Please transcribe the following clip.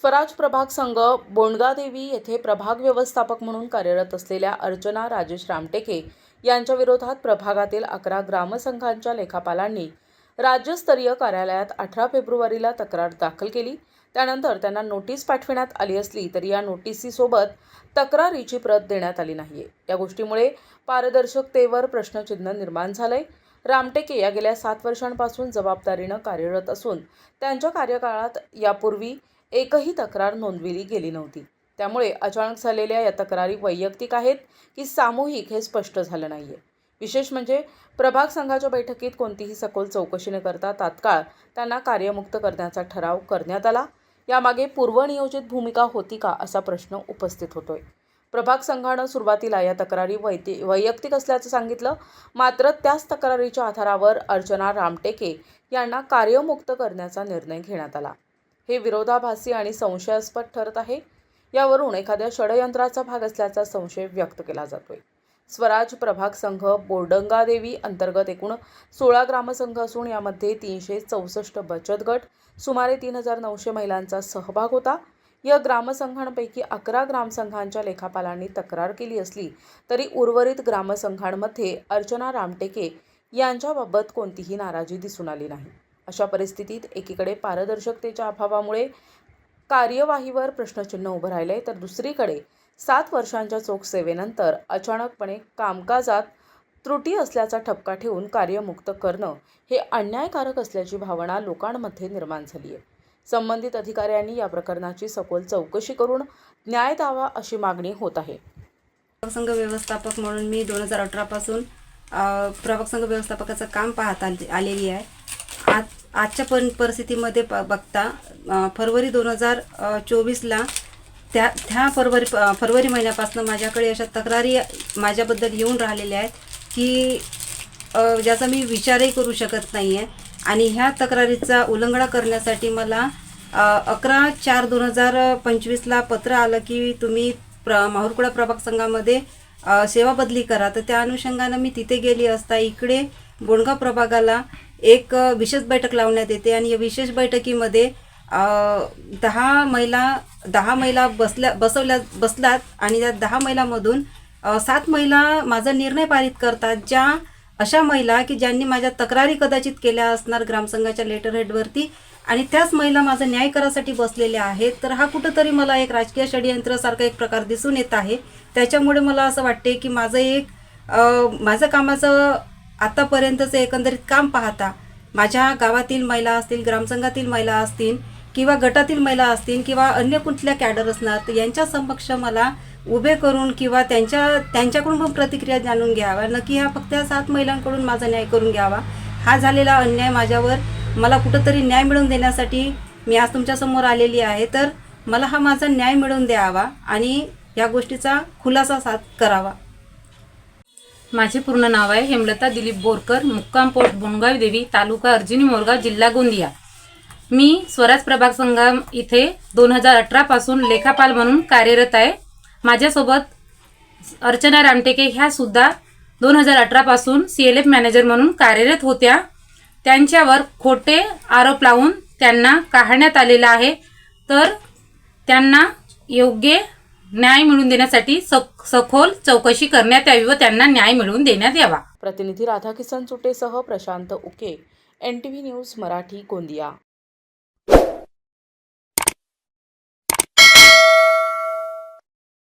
स्वराज प्रभाग संघ बोंडगादेवी येथे प्रभाग व्यवस्थापक म्हणून कार्यरत असलेल्या अर्चना राजेश रामटेके यांच्या विरोधात प्रभागातील 11 ग्रामसंघांच्या लेखापालांनी राज्यस्तरीय कार्यालयात 18 फेब्रुवारीला तक्रार दाखल केली। त्यानंतर त्यांना नोटीस पाठविण्यात आली असली तरी या नोटीसीसोबत तक्रारीची प्रत देण्यात आली नाहीये। या गोष्टीमुळे पारदर्शकतेवर प्रश्नचिन्ह निर्माण झालंय। रामटेके या गेल्या 7 वर्षांपासून जबाबदारीनं कार्यरत असून त्यांच्या कार्यकाळात यापूर्वी एकही तक्रार नोंदविली गेली नव्हती। त्यामुळे अचानक झालेल्या या तक्रारी वैयक्तिक आहेत की सामूहिक हे स्पष्ट झालं नाहीये। विशेष म्हणजे प्रभाग संघाच्या बैठकीत कोणतीही सखोल चौकशी न करता तात्काळ त्यांना कार्यमुक्त करण्याचा ठराव करण्यात आला। यामागे पूर्वनियोजित भूमिका होती का असा प्रश्न उपस्थित होतोय। प्रभाग संघानं सुरुवातीला या तक्रारी वैयक्तिक असल्याचं सांगितलं, मात्र त्याच तक्रारीच्या आधारावर अर्चना रामटेके यांना कार्यमुक्त करण्याचा निर्णय घेण्यात आला। हे विरोधाभासी आणि संशयास्पद ठरत आहे। यावरून एखाद्या षडयंत्राचा भाग असल्याचा संशय व्यक्त केला जातोय। स्वराज प्रभाग संघ बोंडगादेवी अंतर्गत एकूण 16 ग्रामसंघ असून यामध्ये 364 बचत गट, सुमारे 3900 महिलांचा सहभाग होता। या ग्रामसंघांपैकी 11 ग्रामसंघांच्या लेखापालांनी तक्रार केली असली तरी उर्वरित ग्रामसंघांमध्ये अर्चना रामटेके यांच्याबाबत कोणतीही नाराजी दिसून आली नाही। अशा परिस्थितीत एकीकडे पारदर्शकतेच्या अभावामुळे कार्यवाहीवर प्रश्नचिन्ह उभं राहिलंय, तर दुसरीकडे 7 वर्षांच्या चोख सेवेनंतर अचानकपणे कामकाजात त्रुटी असल्याचा ठपका ठेवून कार्यमुक्त करणं हे अन्यायकारक असल्याची भावना लोकांमध्ये निर्माण झाली आहे। संबंधित अधिकाऱ्यांनी या प्रकरणाची सखोल चौकशी करून न्याय द्यावा अशी मागणी होत आहे। प्रभाग संघ व्यवस्थापक म्हणून मी 2018 पासून प्रभाग संघ व्यवस्थापकाचं काम पाहत आलेली आहे। आजच्या परिस्थितीमध्ये बघता फरवरी 2024ला त्या फरवरी महिन्यापासून माझ्याकडे अशा तक्रारी माझ्याबद्दल येऊन राहिलेल्या आहेत की ज्याचा मी विचारही करू शकत नाही आहे। आणि ह्या तक्रारीचा उल्लंघन करण्यासाठी मला 11/4/2025ला पत्र आलं की तुम्ही माहुरकुडा प्रभाग संघामध्ये सेवा बदली करा। तर त्या अनुषंगानं मी तिथे गेली असता इकडे बोंडगाव प्रभागाला एक विशेष बैठक लावण्यात येते आणि या विशेष बैठकीमध्ये 10 महिला बसलात आणि त्या 10 महिलांमधून 7 महिला माझा निर्णय पारित करतात, ज्या अशा महिला की ज्यांनी माझ्या तक्रारी कदाचित केल्या असणार ग्रामसंघाच्या लेटर हेडवरती, आणि त्याच महिला माझा न्याय करासाठी बसलेल्या आहेत। तर हा कुठंतरी मला एक राजकीय षडयंत्रासारखा एक प्रकार दिसून येत आहे। त्याच्यामुळे मला असं वाटते की माझं कामाचं आतापर्यंतचं एकंदरीत काम पाहता माझ्या गावातील महिला असतील, ग्रामसंघातील महिला असतील किंवा गटातील महिला असतील किंवा अन्य कुठल्या कॅडर असणार, तर यांच्या समक्ष मला उभे करून किंवा त्यांच्याकडून पण प्रतिक्रिया जाणून घ्यावा, नक्की ह्या फक्त 7 महिलांकडून माझा न्याय करून घ्यावा। हा झालेला अन्याय माझ्यावर मला कुठंतरी न्याय मिळवून देण्यासाठी मी आज तुमच्यासमोर आलेली आहे। तर मला हा माझा न्याय मिळवून द्यावा आणि या गोष्टीचा खुलासा करावा। माझे पूर्ण नाव आहे हेमलता दिलीप बोरकर, मुक्काम पोस्ट बोंडगादेवी, तालुका अर्जुनी मोरगाव, जिल्हा गोंदिया। मी स्वराज प्रभाग संघ इथे 2018 पासून लेखापाल म्हणून कार्यरत आहे। माझ्यासोबत अर्चना रामटेके ह्या सुद्धा 2018 पासून CLF मॅनेजर म्हणून कार्यरत होत्या। त्यांच्यावर खोटे आरोप लावून त्यांना काढण्यात आलेला आहे। तर त्यांना योग्य न्याय मिळवून देण्यासाठी सखोल चौकशी करण्यात यावी व त्यांना न्याय मिळवून देण्यात यावा। प्रतिनिधी राधाकिसन चुटेसह प्रशांत उके, NTV न्यूज मराठी, गोंदिया।